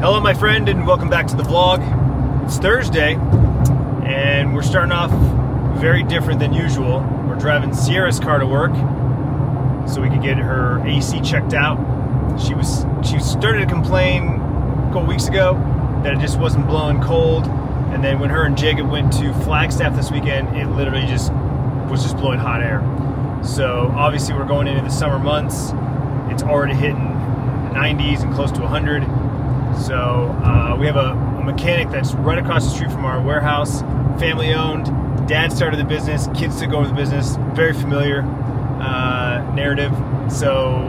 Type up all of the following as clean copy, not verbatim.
Hello my friend, and welcome back to the vlog. It's Thursday and we're starting off very different than usual. We're driving Sierra's car to work so we could get her AC checked out. She started to complain a couple weeks ago that it just wasn't blowing cold, and then when her and Jacob went to Flagstaff this weekend, it literally was just blowing hot air. So obviously we're going into the summer months. It's already hitting the 90s and close to 100. So we have a mechanic that's right across the street from our warehouse, family owned. Dad started the business, kids took over the business. Very familiar narrative. So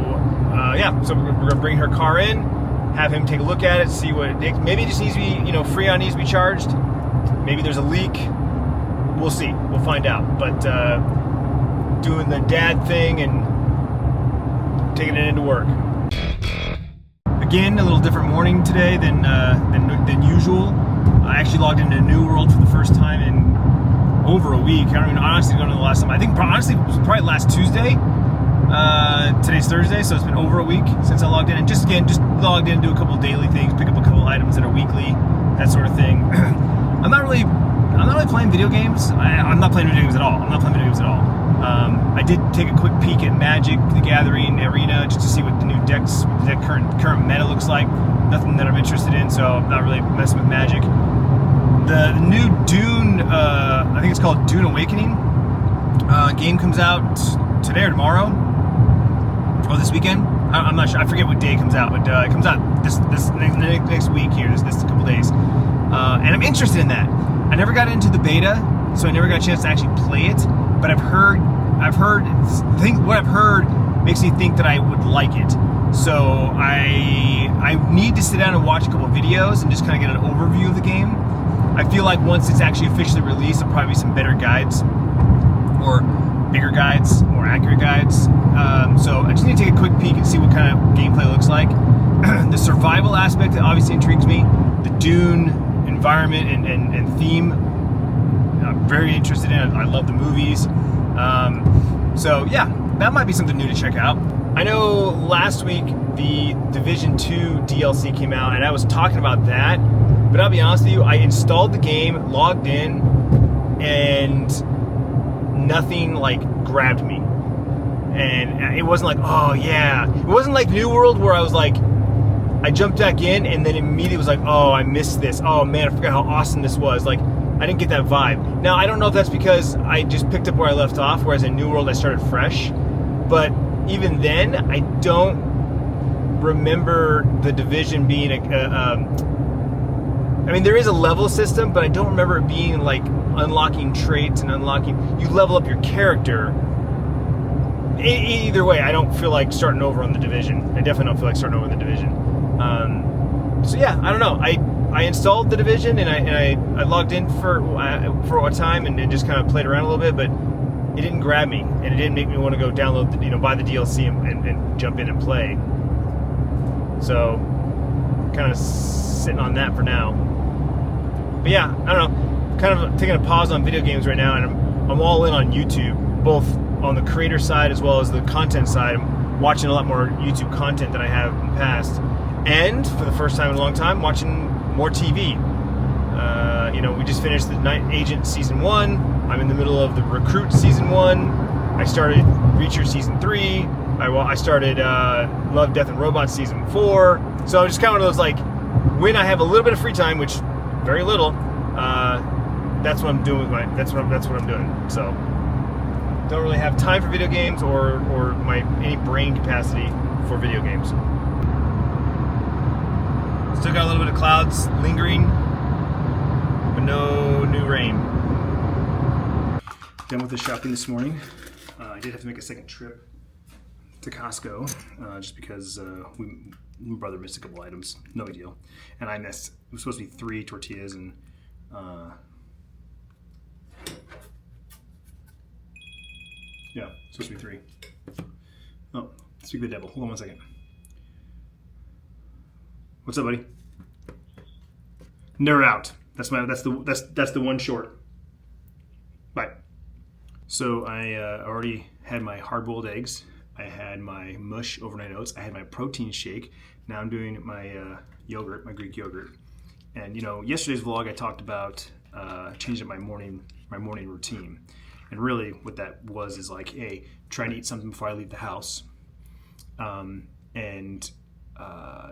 so we're gonna bring her car in, have him take a look at it, see what it takes. Maybe it just needs to be, Freon needs to be charged. Maybe there's a leak. We'll see. We'll find out. But doing the dad thing and taking it into work. Again, a little different morning today than usual. I actually logged into New World for the first time in over a week. I don't even honestly know the last time. I think honestly it was probably last Tuesday. Today's Thursday, so it's been over a week since I logged in. And just logged in, do a couple daily things, pick up a couple items that are weekly, that sort of thing. I'm not really playing video games. I'm not playing video games at all. I did take a quick peek at Magic: The Gathering Arena just to see what the new decks, the current meta looks like. Nothing that I'm interested in, so I'm not really messing with Magic. The new Dune, I think it's called Dune Awakening, game comes out today or tomorrow, or this weekend. I'm not sure. I forget what day it comes out, but it comes out this next week here, this couple days, and I'm interested in that. I never got into the beta, so I never got a chance to actually play it. But what I've heard makes me think that I would like it. So I need to sit down and watch a couple videos and just kind of get an overview of the game. I feel like once it's actually officially released, there'll probably be some better guides, or bigger guides, more accurate guides. So I just need to take a quick peek and see what kind of gameplay looks like. The survival aspect obviously intrigues me. The Dune environment and theme, I'm very interested in. I love the movies. So yeah, that might be something new to check out. I know last week the Division 2 DLC came out, and I was talking about that, but I'll be honest with you, I installed the game, logged in, and nothing grabbed me. And it wasn't like, oh yeah, it wasn't like New World where I was like, I jumped back in and then immediately was like, oh, I missed this. Oh man, I forgot how awesome this was. I didn't get that vibe. Now, I don't know if that's because I just picked up where I left off, whereas in New World I started fresh. But even then, I don't remember the Division being I mean, there is a level system, but I don't remember it being unlocking traits and you level up your character. Either way, I don't feel like starting over on the Division. I definitely don't feel like starting over on the Division. So yeah, I don't know. I installed the Division and I logged in for a time and just kind of played around a little bit, but it didn't grab me, and it didn't make me want to go download buy the DLC and jump in and play. So kind of sitting on that for now. But yeah, I don't know. Kind of taking a pause on video games right now, and I'm all in on YouTube, both on the creator side as well as the content side. I'm watching a lot more YouTube content than I have in the past. And for the first time in a long time, watching more TV. We just finished the Night Agent Season 1. I'm in the middle of the Recruit Season 1. I started Reacher Season 3. I started Love, Death, and Robots Season 4. So I'm just kind of those, when I have a little bit of free time, which very little, that's what I'm doing with that's what I'm doing. So don't really have time for video games or any brain capacity for video games. Still got a little bit of clouds lingering, but no new rain. Done with the shopping this morning. I did have to make a second trip to Costco just because my brother missed a couple items. No big deal. And I missed, it was supposed to be 3 tortillas and yeah, supposed to be 3. Oh, speak of the devil. Hold on one second. What's up, buddy? They're out. That's the one short. Bye. So I already had my hard-boiled eggs. I had my mush overnight oats. I had my protein shake. Now I'm doing my yogurt, my Greek yogurt. And you know, yesterday's vlog I talked about changing up my morning routine. And really what that was is like, hey, trying to eat something before I leave the house. And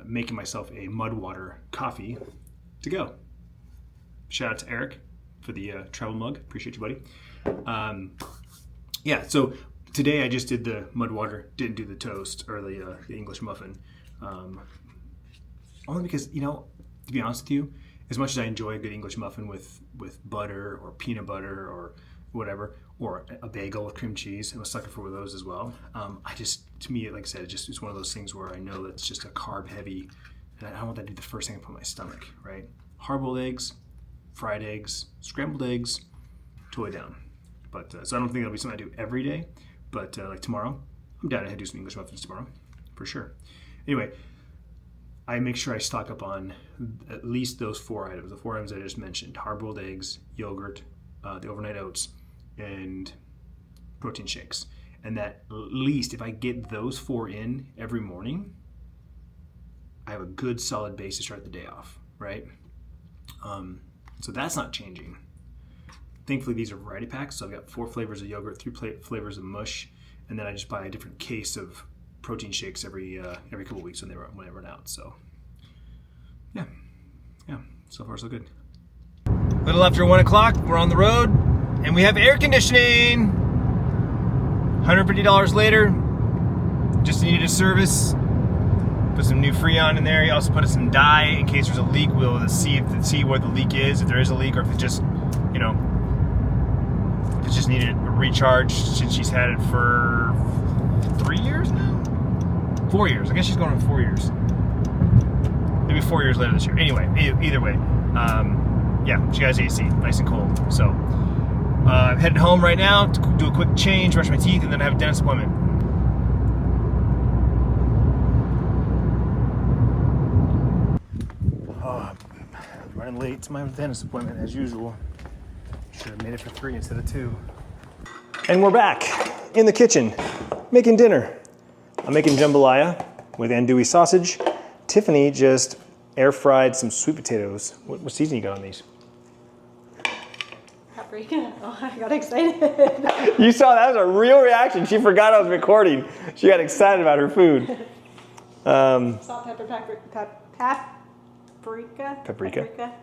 making myself a mud water coffee to go. Shout out to Eric for the travel mug. Appreciate you, buddy. Yeah, so today I just did the mud water, didn't do the toast or the English muffin. Only because, you know, to be honest with you, as much as I enjoy a good English muffin with butter or peanut butter or whatever, or a bagel with cream cheese, I'm a sucker for those as well. To me, like I said, it's one of those things where I know that's just a carb heavy, and I don't want that to be the first thing I put in my stomach, right? Hard-boiled eggs, fried eggs, scrambled eggs, totally down. But so I don't think that'll be something I do every day, but like tomorrow, I'm down to do some English muffins tomorrow, for sure. Anyway, I make sure I stock up on at least those 4 items, the 4 items I just mentioned: hard-boiled eggs, yogurt, the overnight oats, and protein shakes. And that at least if I get those 4 in every morning, I have a good solid base to start the day off, right? So that's not changing. Thankfully, these are variety packs, so I've got 4 flavors of yogurt, 3 flavors of mush, and then I just buy a different case of protein shakes every couple weeks when they run out. So yeah, so far so good. A little after 1 o'clock, we're on the road, and we have air conditioning. $150 later, just needed a service. Put some new Freon in there. He also put some dye in case there's a leak. We'll see where the leak is, if there is a leak, or if it just, you know, if it just needed a recharge, since she's had it for 3 years now? 4 years. I guess she's going on 4 years. Maybe 4 years later this year. Anyway, either way, yeah, she has AC, nice and cold. So I'm headed home right now to do a quick change, brush my teeth, and then I have a dentist appointment. Oh, I'm running late to my dentist appointment as usual. Should have made it for 3 instead of 2. And we're back in the kitchen making dinner. I'm making jambalaya with andouille sausage. Tiffany just air fried some sweet potatoes. What seasoning you got on these? Paprika. Oh, I got excited. You saw that was a real reaction. She forgot I was recording. She got excited about her food. Salt, pepper, paprika,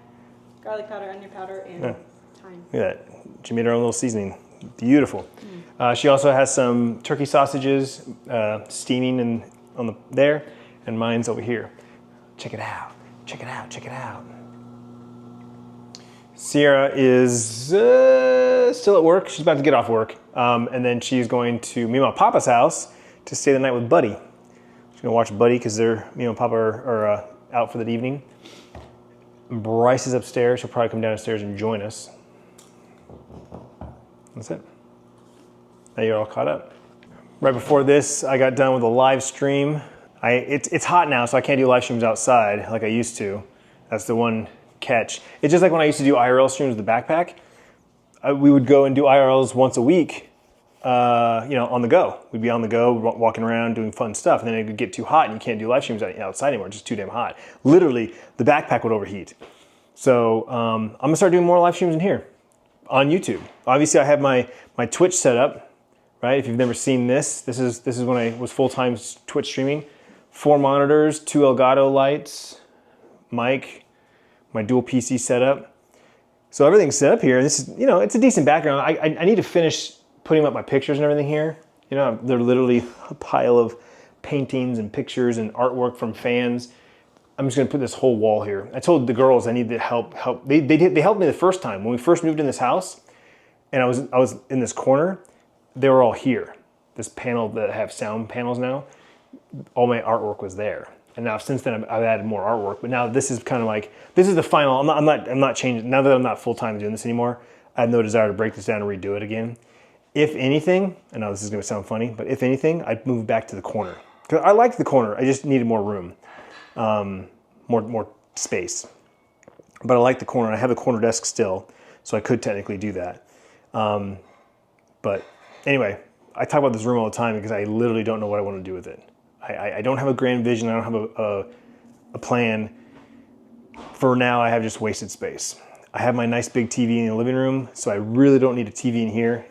garlic powder, onion powder, and thyme. Look at that. She made her own little seasoning. Beautiful. She also has some turkey sausages steaming there, and mine's over here. Check it out. Check it out. Check it out. Sierra is still at work. She's about to get off work. And then she's going to Mima and Papa's house to stay the night with Buddy. She's going to watch Buddy because Mima and Papa are out for the evening. Bryce is upstairs. She'll probably come downstairs and join us. That's it. Now you're all caught up. Right before this, I got done with a live stream. It's hot now, so I can't do live streams outside like I used to. That's the one catch. It's just like when I used to do IRL streams with the backpack. We would go and do IRLs once a week, on the go. We'd be on the go, walking around, doing fun stuff, and then it would get too hot and you can't do live streams outside anymore. It's just too damn hot. Literally, the backpack would overheat. So I'm gonna start doing more live streams in here on YouTube. Obviously, I have my Twitch set up, right? If you've never seen this is when I was full-time Twitch streaming. 4 monitors, 2 Elgato lights, mic, my dual PC setup. So everything's set up here. This is, it's a decent background. I need to finish putting up my pictures and everything here. They're literally a pile of paintings and pictures and artwork from fans. I'm just gonna put this whole wall here. I told the girls I need to help. They helped me the first time. When we first moved in this house and I was in this corner, they were all here. This panel that I have sound panels now, all my artwork was there. And now since then I've added more artwork, but now this is kind of like, this is the final. I'm not changing. Now that I'm not full-time doing this anymore, I have no desire to break this down and redo it again. If anything, I know this is gonna sound funny, but if anything, I'd move back to the corner. Because I liked the corner, I just needed more room, more space. But I like the corner, I have a corner desk still, so I could technically do that. But anyway, I talk about this room all the time because I literally don't know what I want to do with it. I don't have a grand vision. I don't have a plan. For now, I have just wasted space. I have my nice big TV in the living room, so I really don't need a TV in here.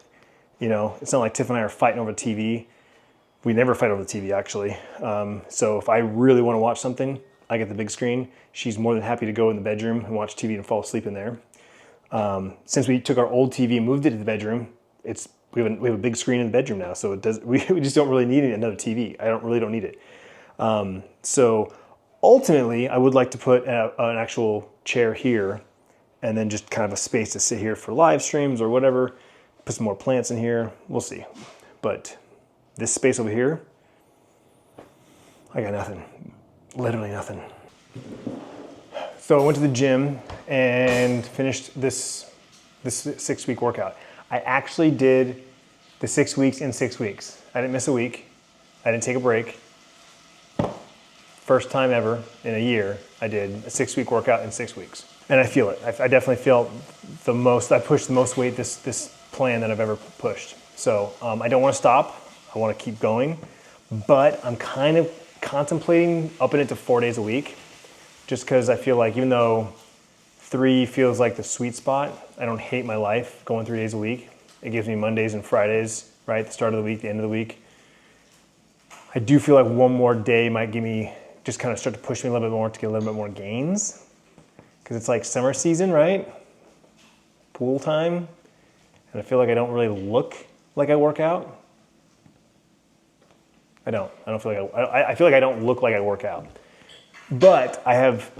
You know, it's not like Tiff and I are fighting over the TV. We never fight over the TV, actually. So if I really want to watch something, I get the big screen. She's more than happy to go in the bedroom and watch TV and fall asleep in there. Since we took our old TV and moved it to the bedroom, we have a big screen in the bedroom now, so we just don't really need another TV. I really don't need it. So ultimately, I would like to put an actual chair here, and then just kind of a space to sit here for live streams or whatever. Put some more plants in here. We'll see. But this space over here, I got nothing. Literally nothing. So I went to the gym and finished this 6-week workout. I actually did the 6 weeks in 6 weeks. I didn't miss a week. I didn't take a break. First time ever in a year, I did a 6-week workout in 6 weeks. And I feel it. I definitely feel the most, I pushed the most weight this plan that I've ever pushed. So I don't want to stop. I want to keep going. But I'm kind of contemplating upping it to 4 days a week, just because I feel like even though 3 feels like the sweet spot, I don't hate my life going 3 days a week. It gives me Mondays and Fridays, right? The start of the week, the end of the week. I do feel like one more day might give me, just kind of start to push me a little bit more to get a little bit more gains. Because it's like summer season, right? Pool time. And I feel like I don't really look like I work out. I don't feel like I feel like I don't look like I work out. But I have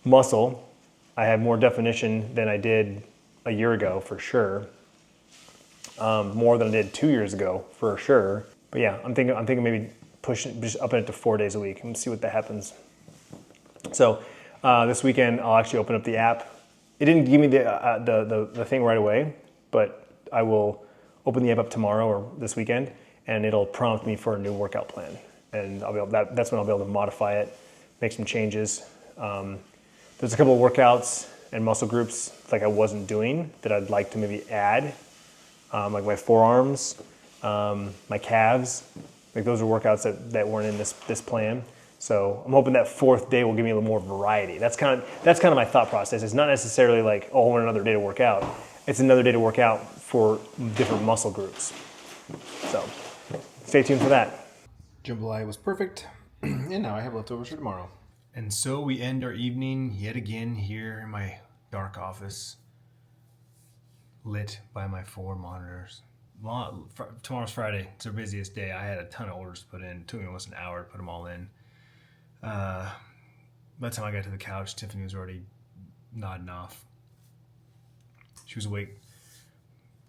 muscle. I have more definition than I did a year ago, for sure. More than I did 2 years ago, for sure. But yeah, I'm thinking maybe just upping it to 4 days a week and see what that happens. So this weekend I'll actually open up the app. It didn't give me the thing right away, but I will open the app up tomorrow or this weekend, and it'll prompt me for a new workout plan. And that's when I'll be able to modify it, make some changes. There's a couple of workouts and muscle groups like I wasn't doing that I'd like to maybe add, like my forearms, my calves. Like those are workouts that weren't in this plan. So I'm hoping that 4th day will give me a little more variety. That's kind of my thought process. It's not necessarily like, oh, I want another day to work out. It's another day to work out for different muscle groups. So stay tuned for that. Jambalaya was perfect, and now I have leftovers for tomorrow. And so we end our evening yet again here in my dark office, lit by my 4 monitors. Tomorrow's Friday. It's our busiest day. I had a ton of orders to put in. It took me almost an hour to put them all in. By the time I got to the couch, Tiffany was already nodding off. She was awake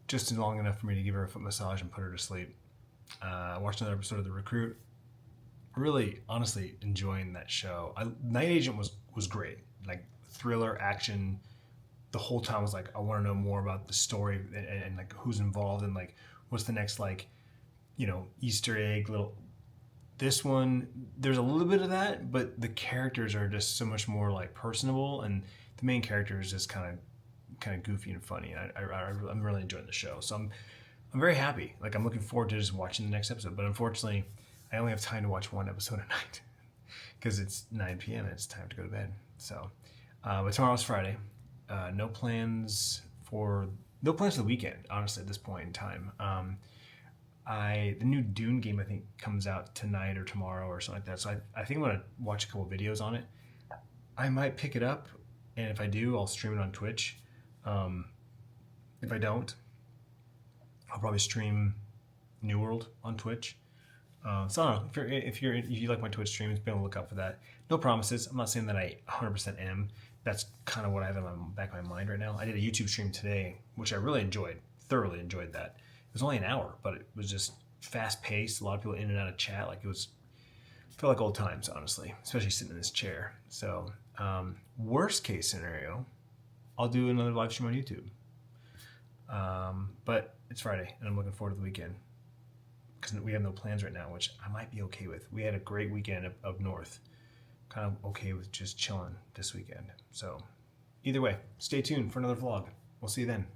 just long enough for me to give her a foot massage and put her to sleep. I watched another episode of The Recruit. Really, honestly, enjoying that show. Night Agent was great. Like thriller, action. The whole time I was like, I want to know more about the story and like who's involved and like what's the next Easter egg little. This one, there's a little bit of that, but the characters are just so much more like personable, and the main character is just kind of goofy and funny. I'm really enjoying the show, so I'm very happy. Like I'm looking forward to just watching the next episode. But unfortunately, I only have time to watch one episode a night because it's 9 p.m. and it's time to go to bed. So, but tomorrow's Friday. No plans for the weekend. Honestly, at this point in time. The new Dune game I think comes out tonight or tomorrow or something like that. So I think I'm gonna watch a couple of videos on it. I might pick it up, and if I do, I'll stream it on Twitch. If I don't, I'll probably stream New World on Twitch. So I don't know, if you like my Twitch streams, be on the lookout for that. No promises. I'm not saying that I 100% am. That's kind of what I have in the back of my mind right now. I did a YouTube stream today, which I really enjoyed. Thoroughly enjoyed that. It was only an hour, but it was just fast paced. A lot of people in and out of chat. Like felt like old times, honestly, especially sitting in this chair. So worst case scenario, I'll do another live stream on YouTube. But it's Friday, and I'm looking forward to the weekend because we have no plans right now, which I might be okay with. We had a great weekend up north. Kind of okay with just chilling this weekend. So either way, stay tuned for another vlog. We'll see you then.